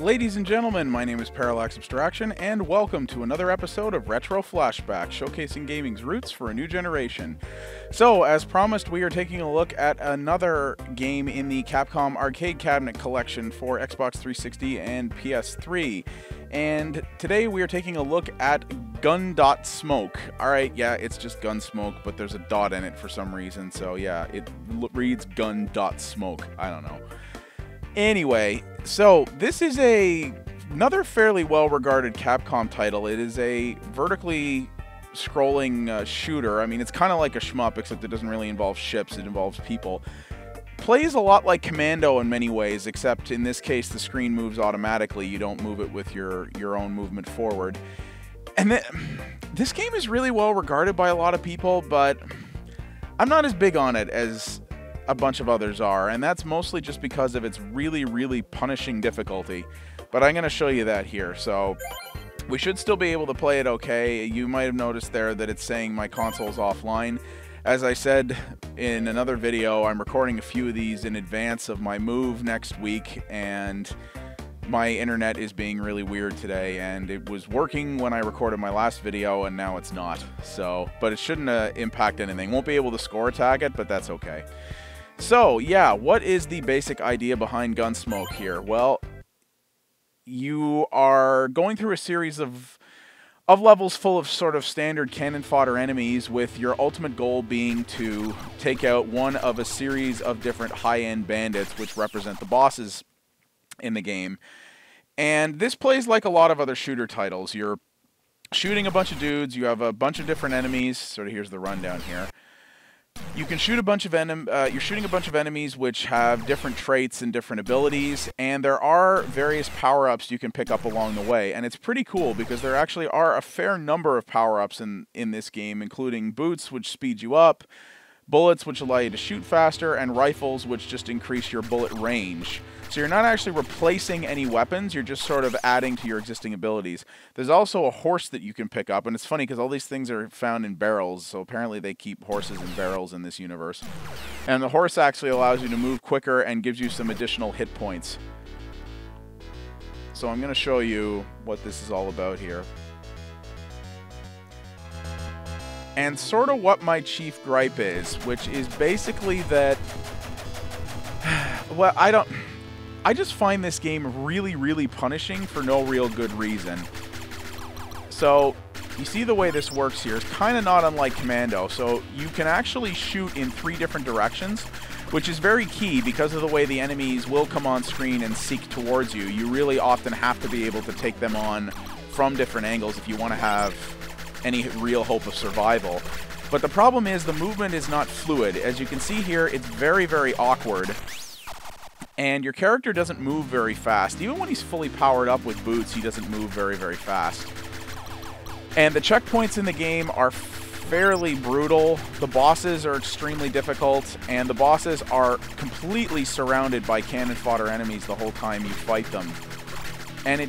Ladies and gentlemen, my name is Parallax Abstraction, and welcome to another episode of Retro Flashback, showcasing gaming's roots for a new generation. So, as promised, we are taking a look at another game in the Capcom Arcade Cabinet collection for Xbox 360 and PS3. And today we are taking a look at Gun.Smoke. Alright, yeah, it's just Gunsmoke, but there's a dot in it for some reason, so yeah, it reads Gun.Smoke. I don't know. Anyway, so this is another fairly well-regarded Capcom title. It is a vertically scrolling shooter. I mean, it's kind of like a shmup, except it doesn't really involve ships, it involves people. Plays a lot like Commando in many ways, except in this case the screen moves automatically. You don't move it with your own movement forward. And this game is really well regarded by a lot of people, but I'm not as big on it as a bunch of others are, and that's mostly just because of its really punishing difficulty. But I'm going to show you that here. So we should still be able to play it okay. You might have noticed there that it's saying my console's offline. As I said in another video, I'm recording a few of these in advance of my move next week, and my internet is being really weird today, and it was working when I recorded my last video, and now it's not. So, but it shouldn't impact anything. Won't be able to score attack it, but that's okay. So, yeah, what is the basic idea behind Gunsmoke here? Well, you are going through a series of levels full of sort of standard cannon fodder enemies, with your ultimate goal being to take out one of a series of different high-end bandits, which represent the bosses in the game. And this plays like a lot of other shooter titles. You're shooting a bunch of dudes, you have a bunch of different enemies. Sort of here's the rundown here. You can shoot a bunch of you're shooting a bunch of enemies which have different traits and different abilities, and there are various power-ups you can pick up along the way. And it's pretty cool because there actually are a fair number of power-ups in this game, including boots, which speed you up, bullets, which allow you to shoot faster, and rifles, which just increase your bullet range. So you're not actually replacing any weapons, you're just sort of adding to your existing abilities. There's also a horse that you can pick up, and it's funny because all these things are found in barrels, so apparently they keep horses in barrels in this universe. And the horse actually allows you to move quicker and gives you some additional hit points. So I'm going to show you what this is all about here. And sort of what my chief gripe is, which is basically that, well, I just find this game really punishing for no real good reason. So, you see the way this works here. It's kind of not unlike Commando. So, you can actually shoot in 3 different directions, which is very key because of the way the enemies will come on screen and seek towards you. You really often have to be able to take them on from different angles if you want to have any real hope of survival. But the problem is the movement is not fluid. As you can see here, it's very awkward. And your character doesn't move very fast. Even when he's fully powered up with boots, he doesn't move very fast. And the checkpoints in the game are fairly brutal. The bosses are extremely difficult, and the bosses are completely surrounded by cannon fodder enemies the whole time you fight them. And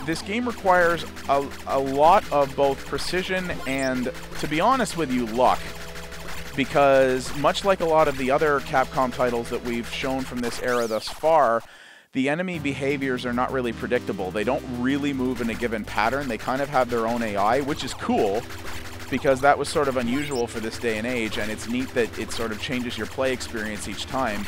this game requires a lot of both precision and, to be honest with you, luck. Because much like a lot of the other Capcom titles that we've shown from this era thus far, the enemy behaviors are not really predictable. They don't really move in a given pattern. They kind of have their own AI, which is cool, because that was sort of unusual for this day and age, and it's neat that it sort of changes your play experience each time.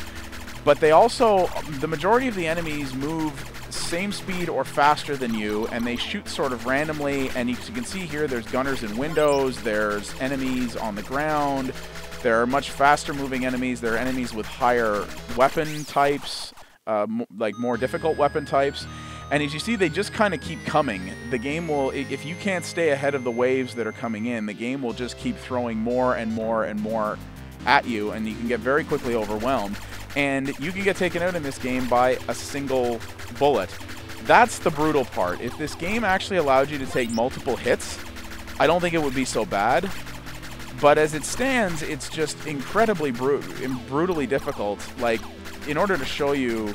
But they also, the majority of the enemies move same speed or faster than you, and they shoot sort of randomly, and as you can see here, there's gunners in windows, there's enemies on the ground, there are much faster moving enemies, there are enemies with higher weapon types, like more difficult weapon types, and as you see, they just kind of keep coming. The game will, if you can't stay ahead of the waves that are coming in, the game will just keep throwing more and more at you, and you can get very quickly overwhelmed. And you can get taken out in this game by a single bullet. That's the brutal part. If this game actually allowed you to take multiple hits, I don't think it would be so bad. But as it stands, it's just incredibly brutally difficult. Like, in order to show you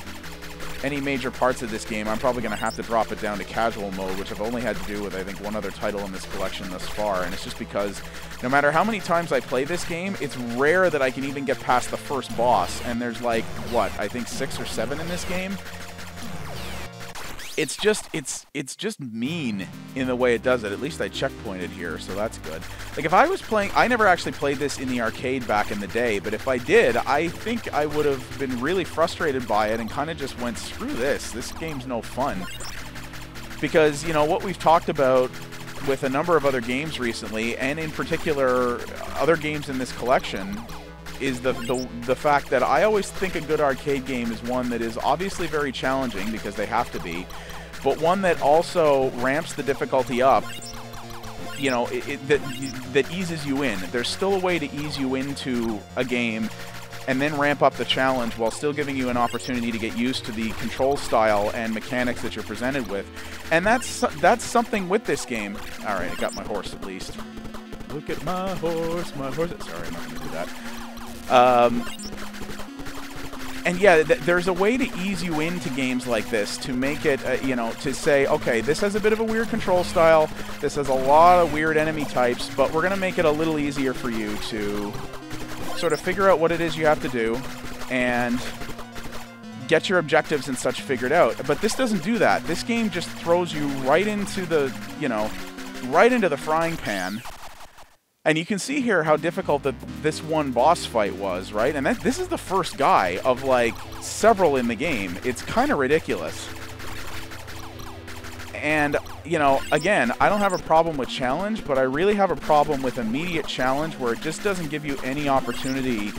any major parts of this game, I'm probably going to have to drop it down to casual mode, which I've only had to do with, I think, one other title in this collection thus far. And it's just because no matter how many times I play this game, it's rare that I can even get past the first boss. And there's like, what, I think 6 or 7 in this game? it's just mean in the way it does it. At least I checkpointed here, so that's good. Like, if I was playing, I never actually played this in the arcade back in the day, but if I did, I think I would have been really frustrated by it and kind of just went, screw this. This game's no fun. Because, you know, what we've talked about with a number of other games recently, and in particular other games in this collection, is the fact that I always think a good arcade game is one that is obviously very challenging, because they have to be, but one that also ramps the difficulty up, you know, that eases you in. There's still a way to ease you into a game and then ramp up the challenge while still giving you an opportunity to get used to the control style and mechanics that you're presented with. And that's something with this game. All right, I got my horse at least. Look at my horse, my horse. Sorry, I'm not going to do that. And yeah, there's a way to ease you into games like this, to make it, you know, to say, okay, this has a bit of a weird control style, this has a lot of weird enemy types, but we're going to make it a little easier for you to sort of figure out what it is you have to do and get your objectives and such figured out. But this doesn't do that. This game just throws you right into the, you know, right into the frying pan. And you can see here how difficult this one boss fight was, right? And this is the first guy of, like, several in the game. It's kind of ridiculous. And, you know, again, I don't have a problem with challenge, but I really have a problem with immediate challenge where it just doesn't give you any opportunity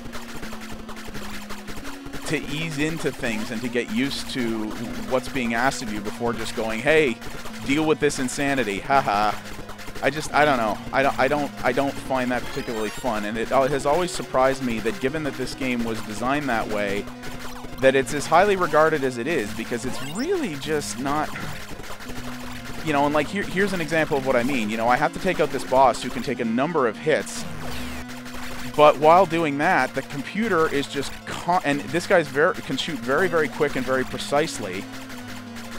to ease into things and to get used to what's being asked of you before just going, hey, deal with this insanity, haha. I don't know. I don't find that particularly fun, and it has always surprised me that, given that this game was designed that way, that it's as highly regarded as it is, because it's really just not, you know. And like, here's an example of what I mean. You know, I have to take out this boss who can take a number of hits, but while doing that, the computer is just and this guy's can shoot very, very quick and very precisely,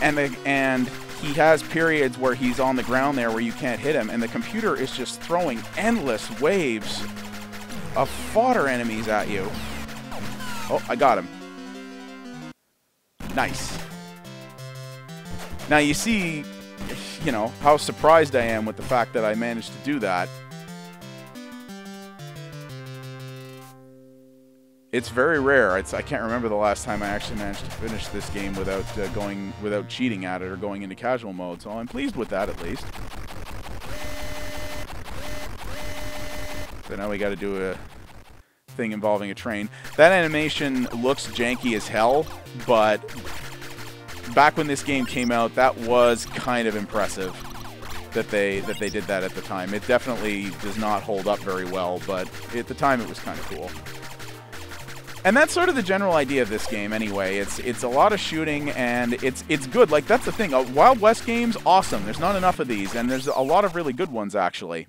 and he has periods where he's on the ground there where you can't hit him, and the computer is just throwing endless waves of fodder enemies at you. Oh, I got him. Nice. Now you see, you know, how surprised I am with the fact that I managed to do that. It's very rare. I can't remember the last time I actually managed to finish this game without without cheating at it or going into casual mode. So I'm pleased with that, at least. So now we got to do a thing involving a train. That animation looks janky as hell, but back when this game came out, that was kind of impressive that they did that at the time. It definitely does not hold up very well, but at the time it was kind of cool. And that's sort of the general idea of this game anyway. It's a lot of shooting, and it's good. Like, that's the thing. Wild West games, awesome. There's not enough of these, and there's a lot of really good ones, actually.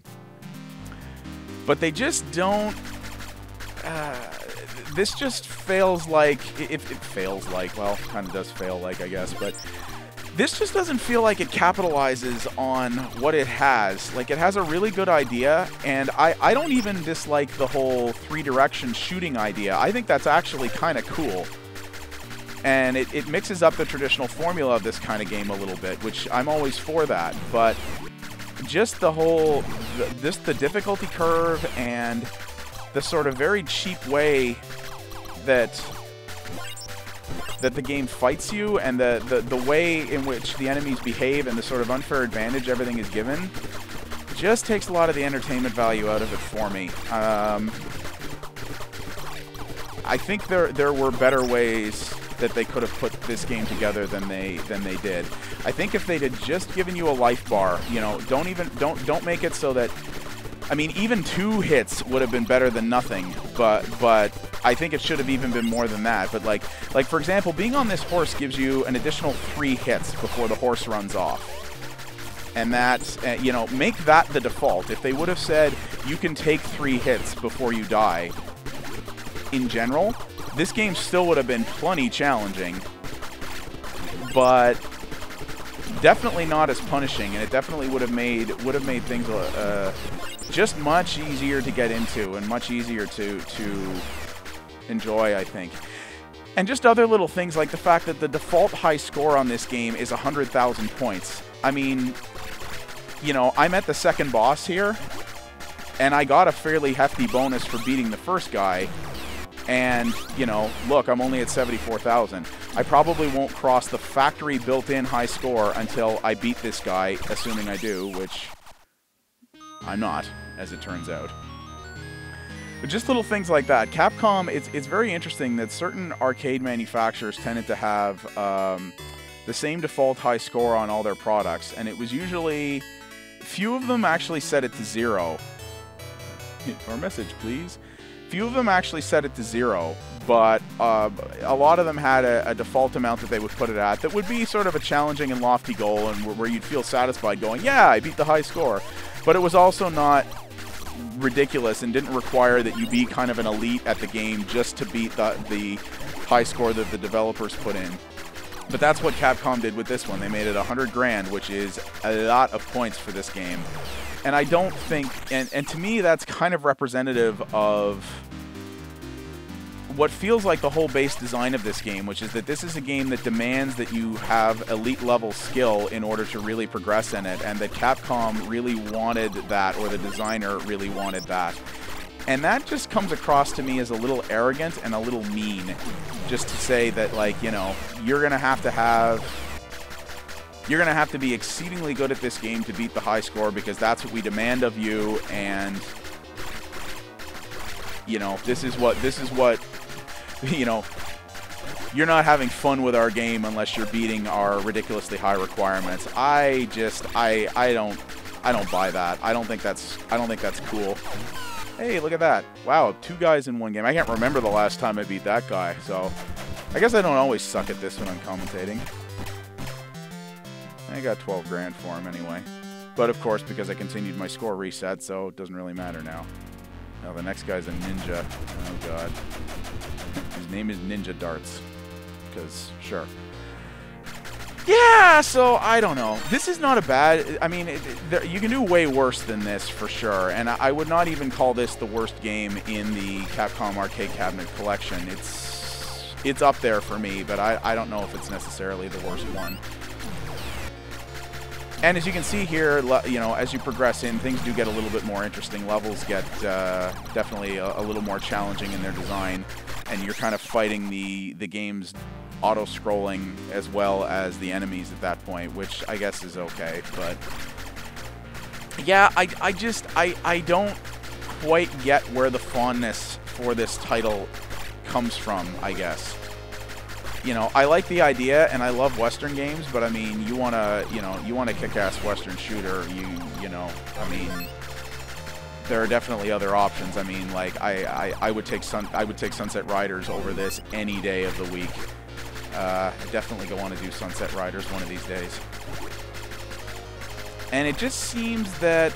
But they just don't... this just fails like... If it fails like... Well, kind of does fail like, I guess, but... This just doesn't feel like it capitalizes on what it has. Like, it has a really good idea, and I don't even dislike the whole three-direction shooting idea. I think that's actually kind of cool. And it mixes up the traditional formula of this kind of game a little bit, which I'm always for that. But just the whole... the difficulty curve and the sort of very cheap way that the game fights you, and the way in which the enemies behave, and the sort of unfair advantage everything is given, just takes a lot of the entertainment value out of it for me. I think there were better ways that they could have put this game together than they did. I think if they'd have just given you a life bar, you know, don't make it so that, I mean, even 2 hits would have been better than nothing, but I think it should have even been more than that. But like for example, being on this horse gives you an additional 3 hits before the horse runs off. And that's, you know, make that the default. If they would have said you can take 3 hits before you die, in general, this game still would have been plenty challenging, but definitely not as punishing, and it definitely would have made things just much easier to get into and much easier to enjoy, I think. And just other little things like the fact that the default high score on this game is 100,000 points. I mean, you know, I'm at the second boss here, and I got a fairly hefty bonus for beating the first guy. And, you know, look, I'm only at 74,000. I probably won't cross the factory built-in high score until I beat this guy, assuming I do, which I'm not, as it turns out. But just little things like that. Capcom, it's very interesting that certain arcade manufacturers tended to have the same default high score on all their products, and it was usually, few of them actually set it to 0. Our message, please. Few of them actually set it to 0, but a lot of them had a default amount that they would put it at that would be sort of a challenging and lofty goal, and where you'd feel satisfied going, yeah, I beat the high score. But it was also not ridiculous and didn't require that you be kind of an elite at the game just to beat the high score that the developers put in. But that's what Capcom did with this one. They made it 100 grand, which is a lot of points for this game. And I don't think, and to me that's kind of representative of what feels like the whole base design of this game, which is that this is a game that demands that you have elite level skill in order to really progress in it, and that Capcom really wanted that, or the designer really wanted that. And that just comes across to me as a little arrogant and a little mean, just to say that, like, you know, you're gonna have to be exceedingly good at this game to beat the high score because that's what we demand of you, and you know, this is what you know, you're not having fun with our game unless you're beating our ridiculously high requirements. I don't buy that. I don't think that's cool. Hey, look at that. Wow, 2 guys in one game. I can't remember the last time I beat that guy, so I guess I don't always suck at this when I'm commentating. I got 12 grand for him anyway. But of course, because I continued my score reset, so it doesn't really matter now. Now the next guy's a ninja. Oh god. His name is Ninja Darts. Because, sure. Yeah, so I don't know. This is not a bad... I mean, you can do way worse than this for sure. And I would not even call this the worst game in the Capcom Arcade Cabinet collection. It's up there for me, but I don't know if it's necessarily the worst one. And as you can see here, you know, as you progress in, things do get a little bit more interesting. Levels get definitely a little more challenging in their design, and you're kind of fighting the game's auto-scrolling as well as the enemies at that point, which I guess is okay. But yeah, I don't quite get where the fondness for this title comes from, I guess. You know, I like the idea, and I love Western games, but I mean, you want a kick-ass Western shooter, you know, I mean, there are definitely other options. I mean, like, I would take Sunset Riders over this any day of the week. Definitely go on to do Sunset Riders one of these days. And it just seems that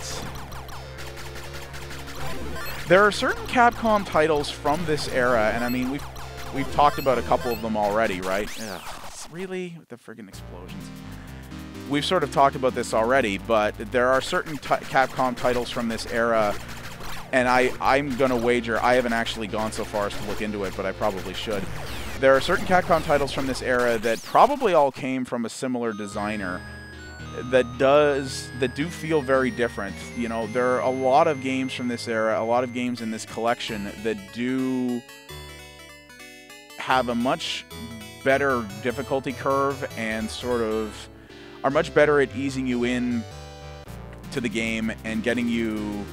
there are certain Capcom titles from this era, and I mean, we've talked about a couple of them already, right? Ugh, really? With the friggin' explosions. We've sort of talked about this already, but there are certain Capcom titles from this era, and I'm going to wager, I haven't actually gone so far as to look into it, but I probably should. There are certain Capcom titles from this era that probably all came from a similar designer that do feel very different. You know, there are a lot of games from this era, a lot of games in this collection that do have a much better difficulty curve and sort of are much better at easing you in to the game and getting you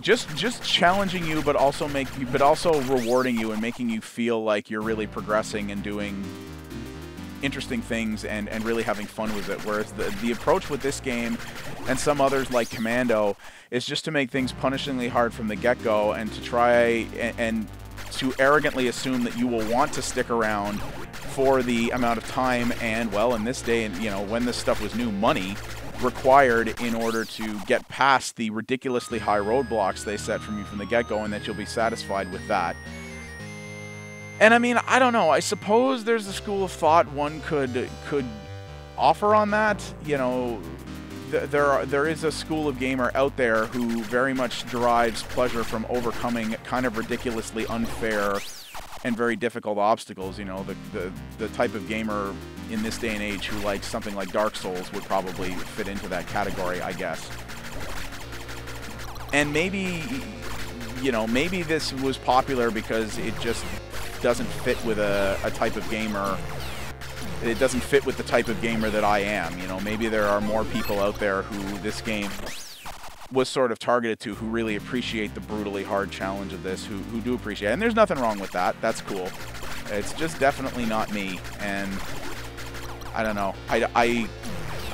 just challenging you, but also rewarding you and making you feel like you're really progressing and doing interesting things and really having fun with it. Whereas the approach with this game and some others like Commando is just to make things punishingly hard from the get-go and to try and to arrogantly assume that you will want to stick around for the amount of time and, well, in this day, and you know, when this stuff was new, money required in order to get past the ridiculously high roadblocks they set from you from the get-go, and that you'll be satisfied with that. And I mean, I don't know, I suppose there's a school of thought one could offer on that. You know, there is a school of gamer out there who very much derives pleasure from overcoming kind of ridiculously unfair and very difficult obstacles. You know, the type of gamer in this day and age who likes something like Dark Souls would probably fit into that category, I guess. And maybe, you know, maybe this was popular because it just doesn't fit with a type of gamer. It doesn't fit with the type of gamer that I am. You know, maybe there are more people out there who this game was sort of targeted to, who really appreciate the brutally hard challenge of this, who do appreciate it. And there's nothing wrong with that. That's cool. It's just definitely not me. And I don't know. I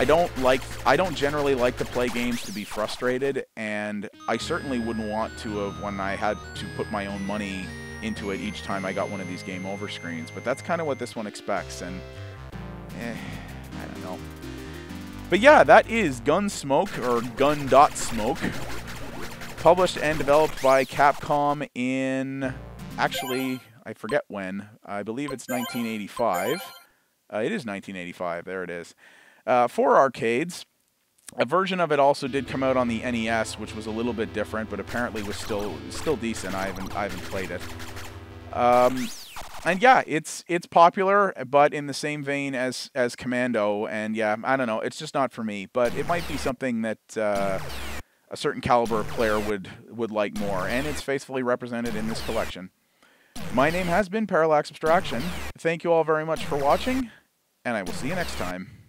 don't generally like to play games to be frustrated, and I certainly wouldn't want to have when I had to put my own money into it each time I got one of these game over screens. But that's kind of what this one expects, and I don't know. But yeah, that is Gunsmoke, or Gun.Smoke, published and developed by Capcom in, actually, I forget when. I believe it's 1985. It is 1985, there it is. For arcades. A version of it also did come out on the NES, which was a little bit different, but apparently was still decent. I haven't played it. And yeah, it's popular, but in the same vein as Commando. And yeah, I don't know, it's just not for me. But it might be something that a certain caliber of player would like more, and it's faithfully represented in this collection. My name has been Parallax Abstraction. Thank you all very much for watching, and I will see you next time.